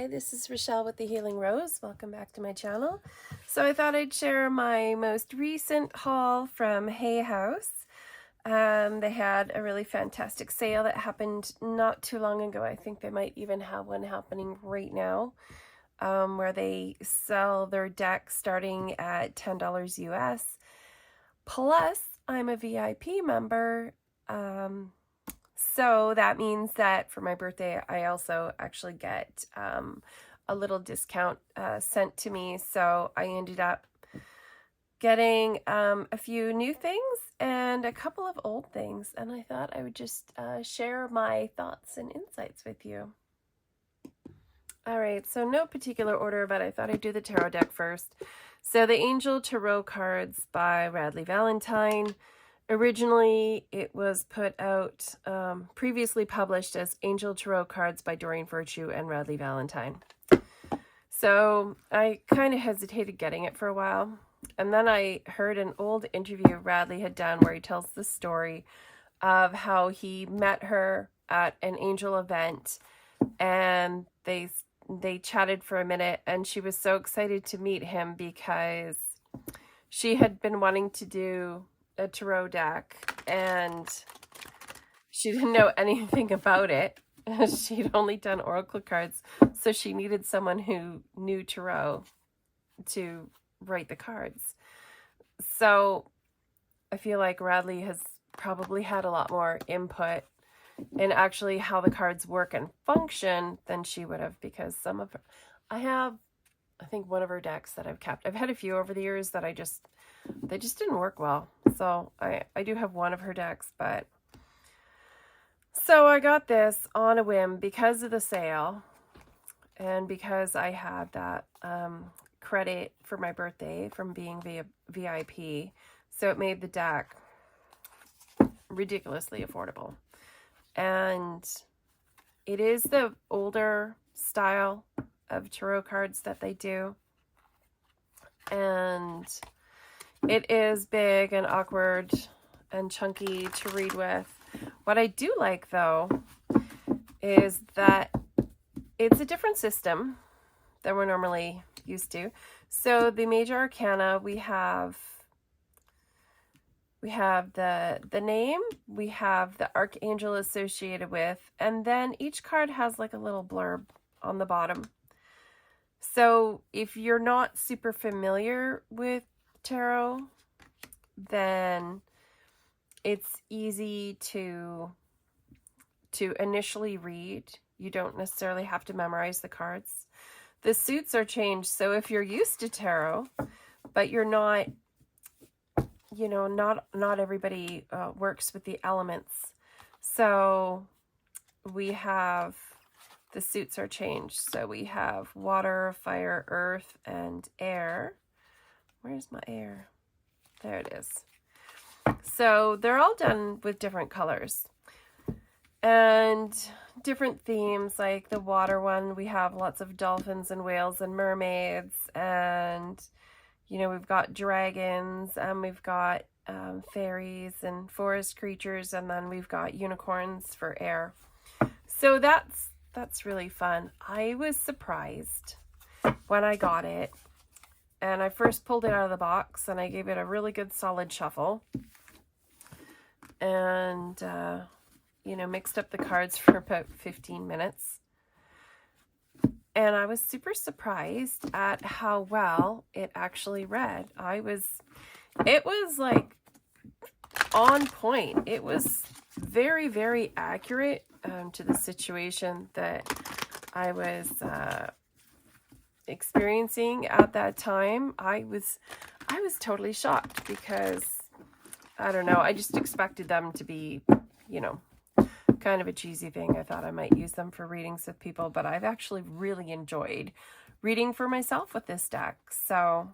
Hi, this is Rochelle with the Healing Rose. Welcome back to my channel. So I thought I'd share my most recent haul from Hay House. They had a really fantastic sale that happened not too long ago. I think they might even have one happening right now, where they sell their deck starting at $10 US. Plus, I'm a VIP member. So that means that for my birthday, I also actually get a little discount sent to me. So I ended up getting a few new things and a couple of old things. And I thought I would just share my thoughts and insights with you. All right, so no particular order, but I thought I'd do the tarot deck first. So the Angel Tarot cards by Radleigh Valentine. Originally, it was put out, previously published as Angel Tarot Cards by Doreen Virtue and Radleigh Valentine. So I kind of hesitated getting it for a while. And then I heard an old interview Radleigh had done where he tells the story of how he met her at an angel event and they chatted for a minute, and she was so excited to meet him because she had been wanting to do a tarot deck and she didn't know anything about it. She'd only done oracle cards, so she needed someone who knew tarot to write the cards. So I feel like Radleigh has probably had a lot more input in actually how the cards work and function than she would have, because some of her, I think one of her decks that I've kept. I've had a few over the years that they just didn't work well. So I do have one of her decks, but so I got this on a whim because of the sale and because I had that credit for my birthday from being VIP. So it made the deck ridiculously affordable. And it is the older style of tarot cards that they do. And it is big and awkward and chunky to read with. What I do like, though, is that it's a different system than we're normally used to. So the major arcana, we have the name, we have the archangel associated with, and then each card has like a little blurb on the bottom. So if you're not super familiar with tarot, then it's easy to initially read. You don't necessarily have to memorize the cards. The suits are changed, so if you're used to tarot, but you're not, you know, not everybody works with the elements. So we have, the suits are changed. So we have water, fire, earth, and air. Where's my air? There it is. So they're all done with different colors and different themes. Like the water one, we have lots of dolphins and whales and mermaids, and you know, we've got dragons, and we've got fairies and forest creatures, and then we've got unicorns for air. So that's really fun. I was surprised when I got it, and I first pulled it out of the box, and I gave it a really good solid shuffle, and you know, mixed up the cards for about 15 minutes. And I was super surprised at how well it actually read. It was like on point. It was very, very accurate to the situation that I was experiencing at that time. I was totally shocked because, I don't know, I just expected them to be, you know, kind of a cheesy thing. I thought I might use them for readings with people, but I've actually really enjoyed reading for myself with this deck. So,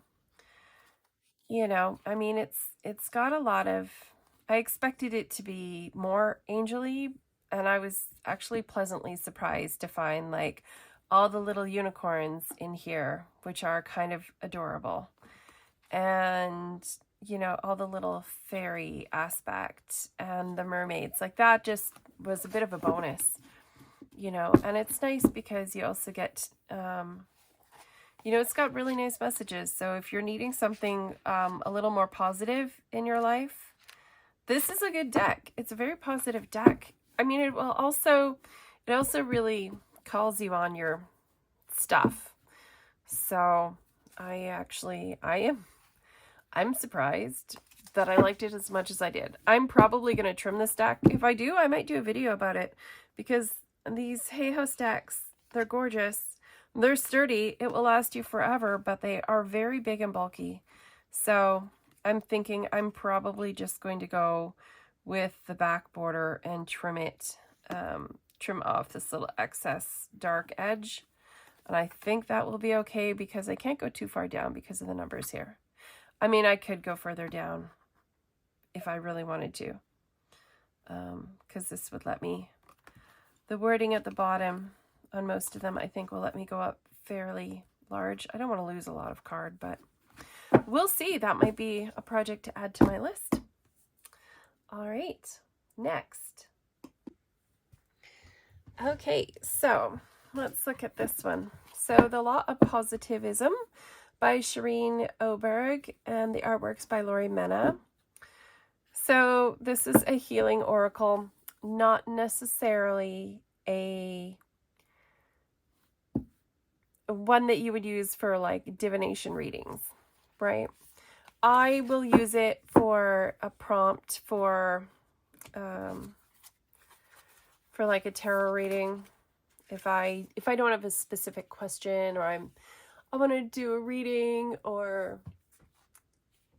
you know, I mean, it's got a lot of, I expected it to be more angel-y, and I was actually pleasantly surprised to find like all the little unicorns in here, which are kind of adorable. And you know, all the little fairy aspect and the mermaids, like that just was a bit of a bonus. you know, and it's nice because you also get, you know, it's got really nice messages. So if you're needing something a little more positive in your life, this is a good deck. It's a very positive deck. I mean, it also really calls you on your stuff. So I'm surprised that I liked it as much as I did. I'm probably going to trim this deck. If I do, I might do a video about it, because these Hay House decks, they're gorgeous. They're sturdy. It will last you forever, but they are very big and bulky. So I'm thinking I'm probably just going to go with the back border and trim it, trim off this little excess dark edge. And I think that will be okay, because I can't go too far down because of the numbers here. I mean, I could go further down if I really wanted to, because this would let me, the wording at the bottom on most of them, I think, will let me go up fairly large. I don't want to lose a lot of card, but we'll see. That might be a project to add to my list. All right, next. Okay, so let's look at this one. So The Law of Positivism by Shereen Oberg, and the artwork's by Lori Mena. So this is a healing oracle, not necessarily a one that you would use for like divination readings, right? I will use it for a prompt for like a tarot reading. If I don't have a specific question, or I want to do a reading, or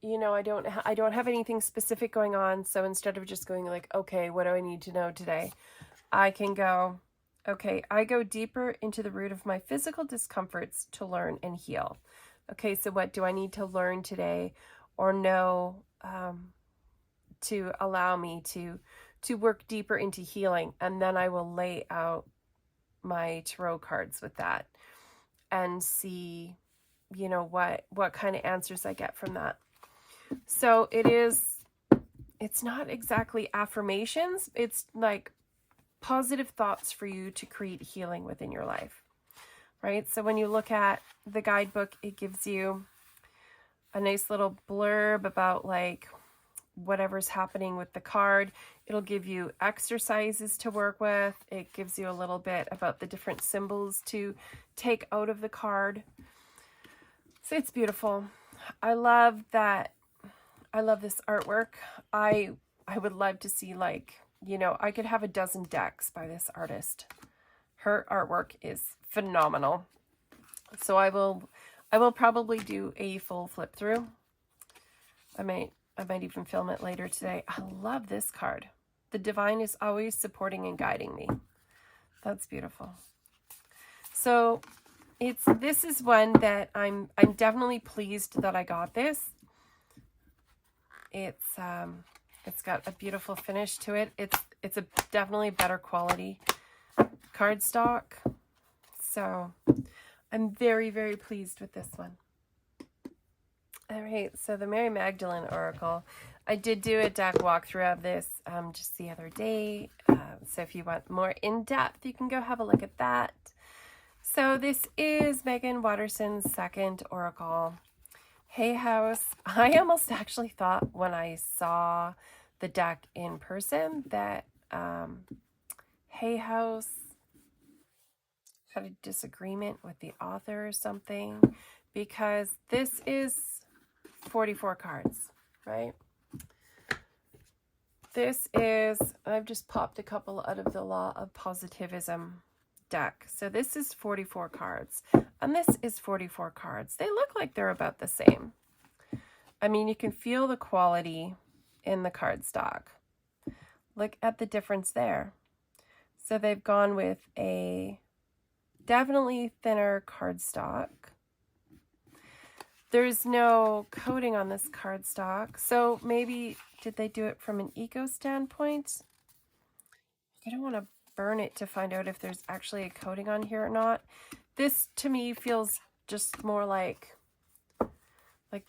you know, I don't have anything specific going on, so instead of just going like, okay, what do I need to know today, I can go, okay, I go deeper into the root of my physical discomforts to learn and heal. Okay, so what do I need to learn today or know to allow me to work deeper into healing? And then I will lay out my tarot cards with that and see, you know, what kind of answers I get from that. So it's not exactly affirmations. It's like positive thoughts for you to create healing within your life, right? So when you look at the guidebook, it gives you a nice little blurb about like whatever's happening with the card. It'll give you exercises to work with. It gives you a little bit about the different symbols to take out of the card. So it's beautiful. I love that. I love this artwork. I would love to see, like, you know, I could have a dozen decks by this artist. Her artwork is phenomenal. So I will probably do a full flip through. I might even film it later today. I love this card. The divine is always supporting and guiding me. That's beautiful. So this is one that I'm definitely pleased that I got this. It's got a beautiful finish to it. It's a definitely better quality cardstock. So I'm very, very pleased with this one. All right, so the Mary Magdalene Oracle. I did do a deck walkthrough of this just the other day. So if you want more in-depth, you can go have a look at that. So this is Meggan Watterson's second Oracle. Hay House. I almost actually thought when I saw the deck in person that Hay House had a disagreement with the author or something, because this is 44 cards, right? This is, I've just popped a couple out of the Law of Positivism deck. So this is 44 cards, and this is 44 cards. They look like they're about the same. I mean, you can feel the quality in the cardstock. Look at the difference there. So they've gone with a definitely thinner cardstock. There's no coating on this cardstock. So maybe, did they do it from an eco standpoint? I don't want to burn it to find out if there's actually a coating on here or not. This to me feels just more like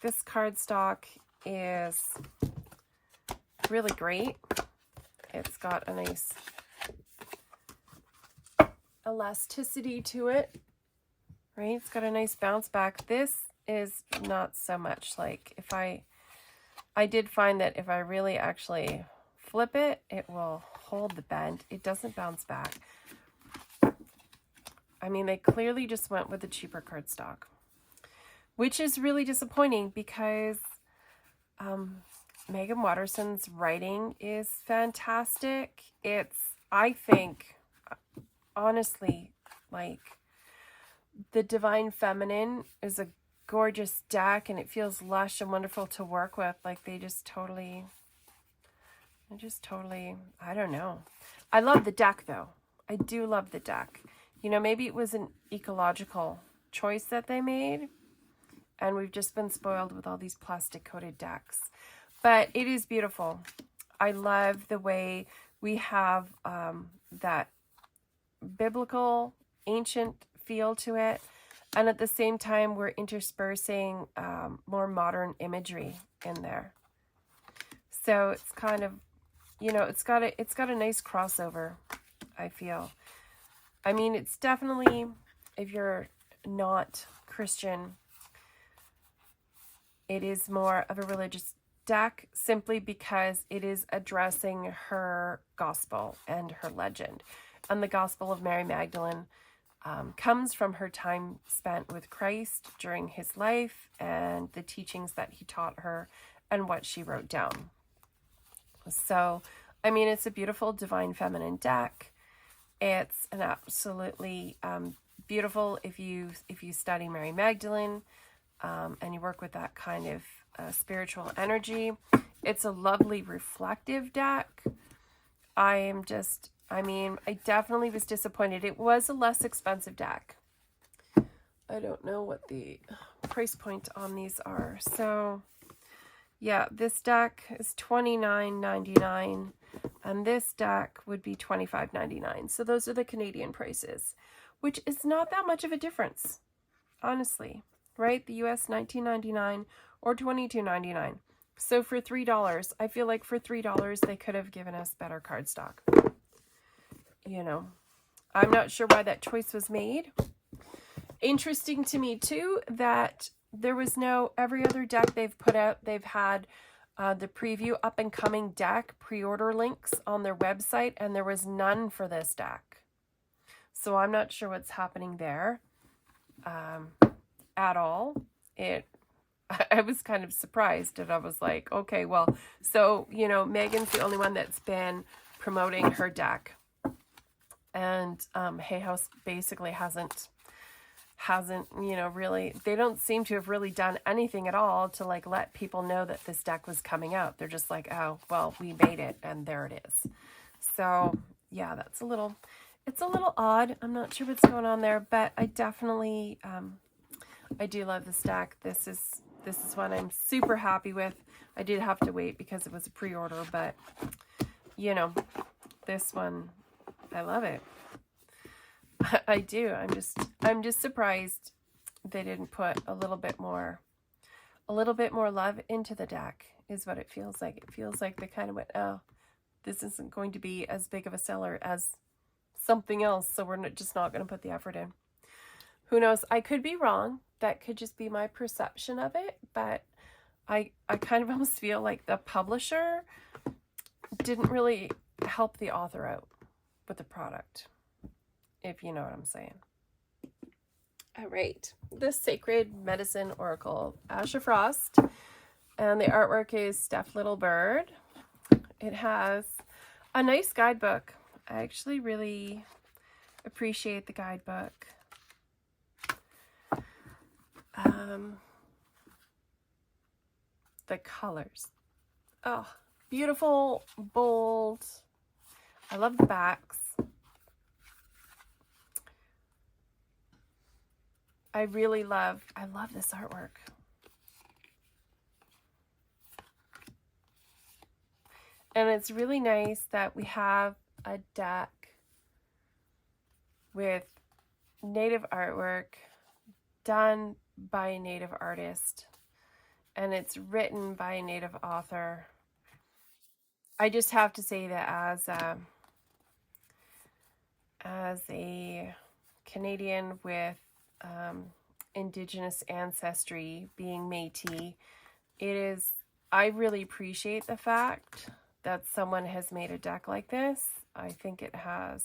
this cardstock is really great. It's got a nice elasticity to it, right? It's got a nice bounce back. This is not so much. Like if I did find that if I really actually flip it, it will hold the bend. It doesn't bounce back. I mean, they clearly just went with the cheaper cardstock, which is really disappointing because Meggan Watterson's writing is fantastic. It's, I think, honestly, like the Divine Feminine is a gorgeous deck and it feels lush and wonderful to work with. Like they just totally, I don't know. I love the deck though. I do love the deck. You know, maybe it was an ecological choice that they made and we've just been spoiled with all these plastic coated decks. But it is beautiful. I love the way we have that biblical, ancient feel to it. And at the same time, we're interspersing more modern imagery in there. So it's kind of, you know, it's got a nice crossover, I feel. I mean, it's definitely, if you're not Christian, it is more of a religious deck simply because it is addressing her gospel and her legend. And the gospel of Mary Magdalene comes from her time spent with Christ during his life and the teachings that he taught her and what she wrote down. So, I mean, it's a beautiful Divine Feminine deck. It's an absolutely beautiful if you study Mary Magdalene and you work with that kind of spiritual energy. It's a lovely reflective deck. I definitely was disappointed. It was a less expensive deck. I don't know what the price point on these are. So, yeah, this deck is $29.99 and this deck would be $25.99. So those are the Canadian prices, which is not that much of a difference, honestly, right? The US $19.99 or $22.99. So for $3, I feel like for $3 they could have given us better cardstock. You know, I'm not sure why that choice was made. Interesting to me too that there was no, every other deck they've put out, they've had the preview up and coming deck pre-order links on their website, and there was none for this deck. So I'm not sure what's happening there at all. I was kind of surprised, and I was like, okay, well, so, you know, Meggan's the only one that's been promoting her deck. And Hay House basically hasn't, you know, really, they don't seem to have really done anything at all to like let people know that this deck was coming out. They're just like, oh, well, we made it and there it is. So yeah, that's it's a little odd. I'm not sure what's going on there, but I definitely, I do love this deck. This is one I'm super happy with. I did have to wait because it was a pre-order, but you know, this one, I love it. I do. I'm just surprised they didn't put a little bit more love into the deck is what it feels like. It feels like they kind of went, oh, this isn't going to be as big of a seller as something else, so we're just not going to put the effort in. Who knows? I could be wrong. That could just be my perception of it, but I kind of almost feel like the publisher didn't really help the author out with the product, if you know what I'm saying. All right, the Sacred Medicine Oracle, Asher Frost, and the artwork is Steph Little Bird. It has a nice guidebook. I actually really appreciate the guidebook. The colors. Oh, beautiful, bold. I love the backs. I love this artwork. And it's really nice that we have a deck with native artwork done by a native artist, and it's written by a native author. I just have to say that as a Canadian with Indigenous ancestry, being Métis, I really appreciate the fact that someone has made a deck like this. I think it has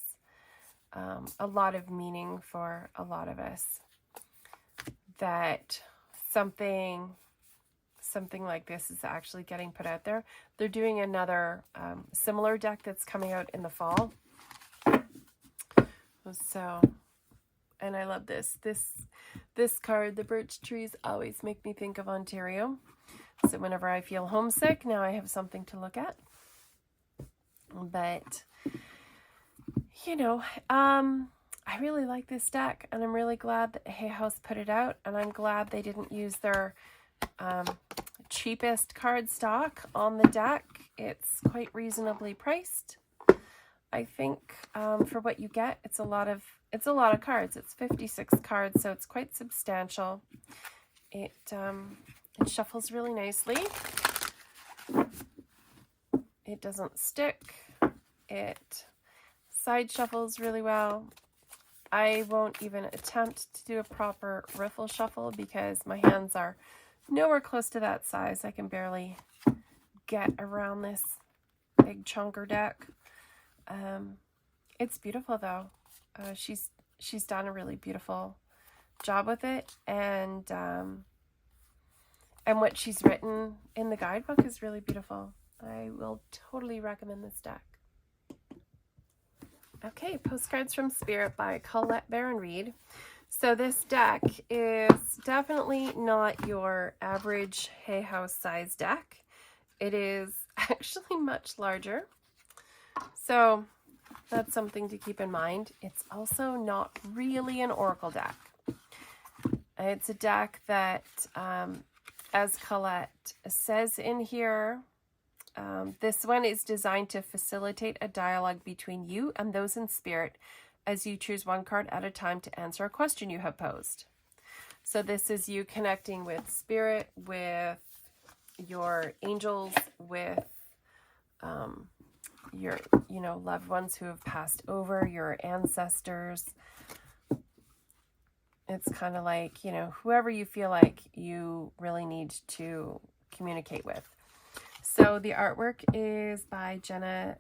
a lot of meaning for a lot of us, that something like this is actually getting put out there. They're doing another similar deck that's coming out in the fall. So, and I love this card. The birch trees always make me think of Ontario. So whenever I feel homesick, now I have something to look at. But, you know, I really like this deck, and I'm really glad that Hay House put it out, and I'm glad they didn't use their cheapest card stock on the deck. It's quite reasonably priced. I think for what you get, it's a lot of cards. It's 56 cards, so it's quite substantial. It shuffles really nicely. It doesn't stick. It side shuffles really well. I won't even attempt to do a proper riffle shuffle because my hands are nowhere close to that size. I can barely get around this big chunker deck. It's beautiful though. She's done a really beautiful job with it, and what she's written in the guidebook is really beautiful. I will totally recommend this deck. Okay, Postcards from Spirit by Collette Baron-Reid. So this deck is definitely not your average Hay House size deck. It is actually much larger. So that's something to keep in mind. It's also not really an oracle deck. It's a deck that, as Collette says in here, this one is designed to facilitate a dialogue between you and those in spirit as you choose one card at a time to answer a question you have posed. So this is you connecting with spirit, with your angels, with your loved ones who have passed over, your ancestors. It's kind of like, whoever you feel like you really need to communicate with. So the artwork is by Jenna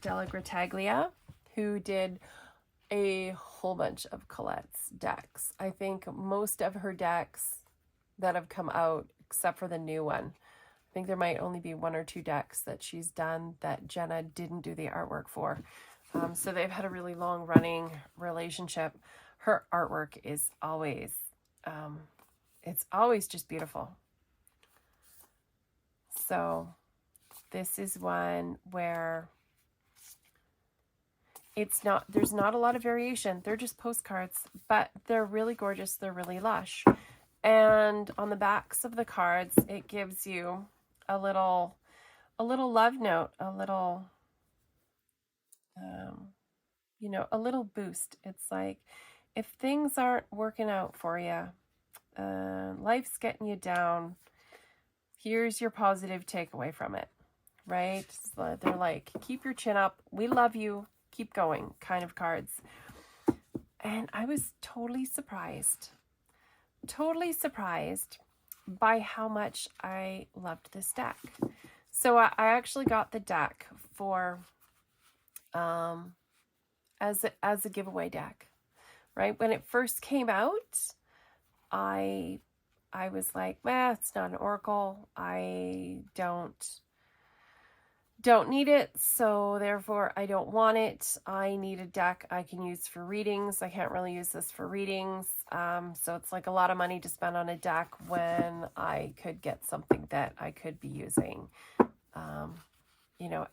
Della Grataglia, who did a whole bunch of Colette's decks. I think most of her decks that have come out, except for the new one, I think there might only be one or two decks that she's done that Jenna didn't do the artwork for. So they've had a really long running relationship. Her artwork is always, it's always just beautiful. So this is one where there's not a lot of variation. They're just postcards, but they're really gorgeous. They're really lush. And on the backs of the cards, it gives you a little love note, a little, a little boost. It's like, if things aren't working out for you, life's getting you down, here's your positive takeaway from it, right? So they're like, keep your chin up. We love you. Keep going kind of cards. And I was totally surprised by how much I loved this deck. So I actually got the deck for as a giveaway deck, right? When it first came out, I was like, it's not an oracle. I don't need it, so therefore I don't want it. I need a deck I can use for readings. I can't really use this for readings. So it's like a lot of money to spend on a deck when I could get something that I could be using,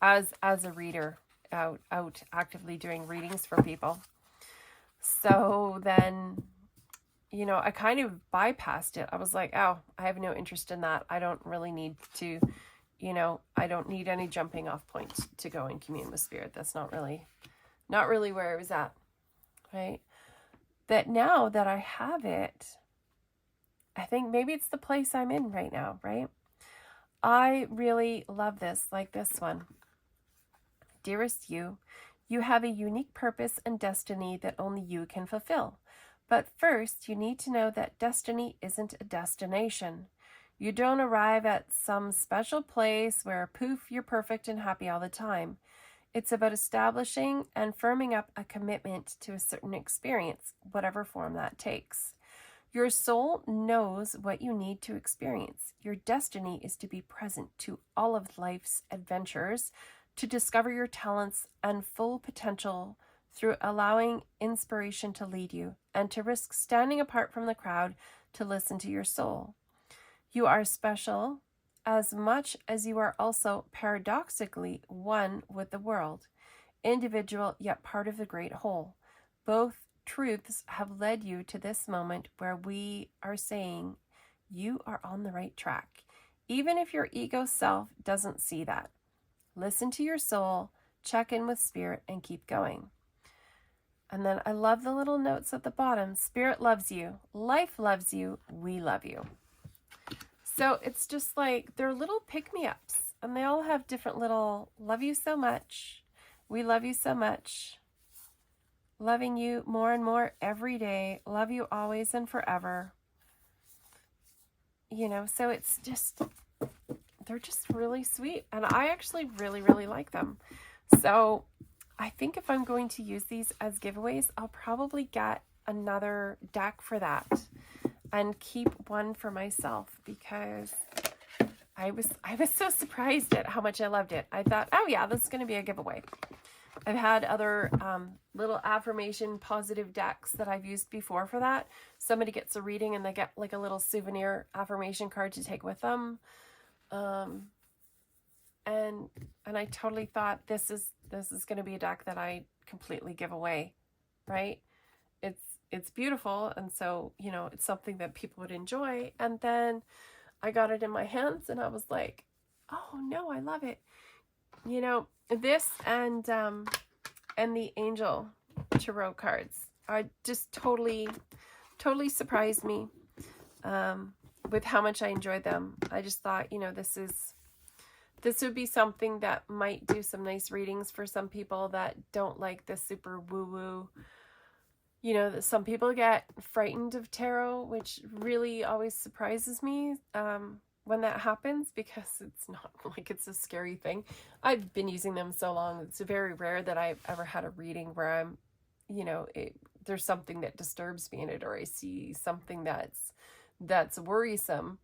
as a reader out actively doing readings for people. So then, I kind of bypassed it. I was like, I have no interest in that. I don't really need to, I don't need any jumping off point to go and commune with spirit. That's not really where I was at, right? That now that I have it, I think maybe it's the place I'm in right now, right? I really love this, like this one. Dearest you, You have a unique purpose and destiny that only you can fulfill. But first, you need to know that destiny isn't a destination. You don't arrive at some special place where, poof, you're perfect and happy all the time. It's about establishing and firming up a commitment to a certain experience, whatever form that takes. Your soul knows what you need to experience. Your destiny is to be present to all of life's adventures, to discover your talents and full potential through allowing inspiration to lead you, and to risk standing apart from the crowd to listen to your soul. You are special as much as you are also paradoxically one with the world, individual yet part of the great whole. Both truths have led you to this moment where we are saying you are on the right track, even if your ego self doesn't see that. Listen to your soul, check in with spirit, and keep going. And then I love the little notes at the bottom. Spirit loves you. Life loves you. We love you. So it's just like they're little pick-me-ups. And they all have different little love you so much. We love you so much. Loving you more and more every day. Love you always and forever. You know, so it's just, they're just really sweet. And I actually really, really like them. So I think if I'm going to use these as giveaways, I'll probably get another deck for that and keep one for myself, because I was so surprised at how much I loved it. I thought, oh yeah, this is going to be a giveaway. I've had other little affirmation positive decks that I've used before for that. Somebody gets a reading and they get like a little souvenir affirmation card to take with them. And I totally thought this is going to be a deck that I completely give away, right? It's beautiful, and so, you know, it's something that people would enjoy. And then I got it in my hands and I was like, oh no, I love it. You know, this and the Angel Tarot cards are just totally surprised me with how much I enjoyed them. I just thought, you know, this would be something that might do some nice readings for some people that don't like the super woo-woo. You know, that some people get frightened of tarot, which really always surprises me when that happens, because it's not like it's a scary thing. I've been using them so long. It's very rare that I've ever had a reading where I'm, you know, there's something that disturbs me in it, or I see something that's worrisome.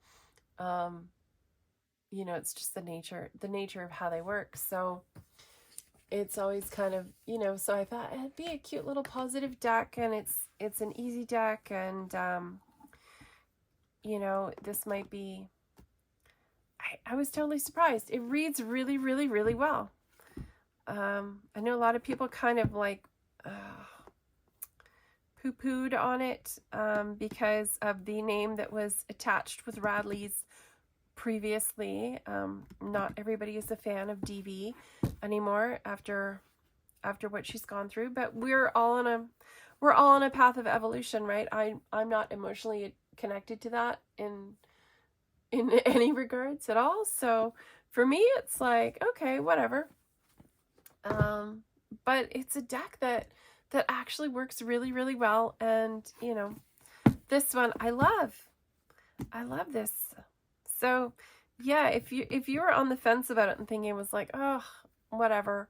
You know, it's just the nature of how they work. So it's always kind of, you know, so I thought it'd be a cute little positive deck, and it's an easy deck, and you know, this might be, I was totally surprised. It reads really, really, really well. I know a lot of people kind of like poo-pooed on it because of the name that was attached with Radley's previously. Not everybody is a fan of DV anymore after what she's gone through, but we're all on a path of evolution, right? I'm not emotionally connected to that in any regards at all. So for me, it's like, okay, whatever. But it's a deck that actually works really, really well. And, you know, this one I love this. So yeah, if you were on the fence about it and thinking it was like, oh, whatever,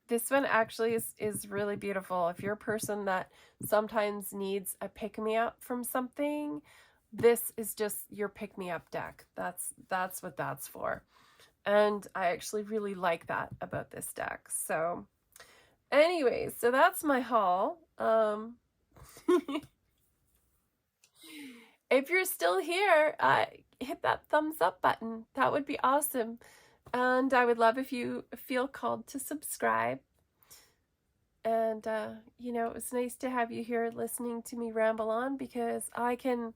this one actually is really beautiful. If you're a person that sometimes needs a pick-me-up from something, this is just your pick-me-up deck. That's what that's for. And I actually really like that about this deck. So anyways, so that's my haul. If you're still here, hit that thumbs up button. That would be awesome. And I would love if you feel called to subscribe. And, you know, it was nice to have you here listening to me ramble on, because I can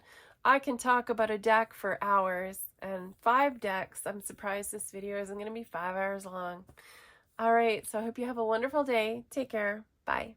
talk about a deck for hours, and 5 decks. I'm surprised this video isn't going to be 5 hours long. All right, so I hope you have a wonderful day. Take care. Bye.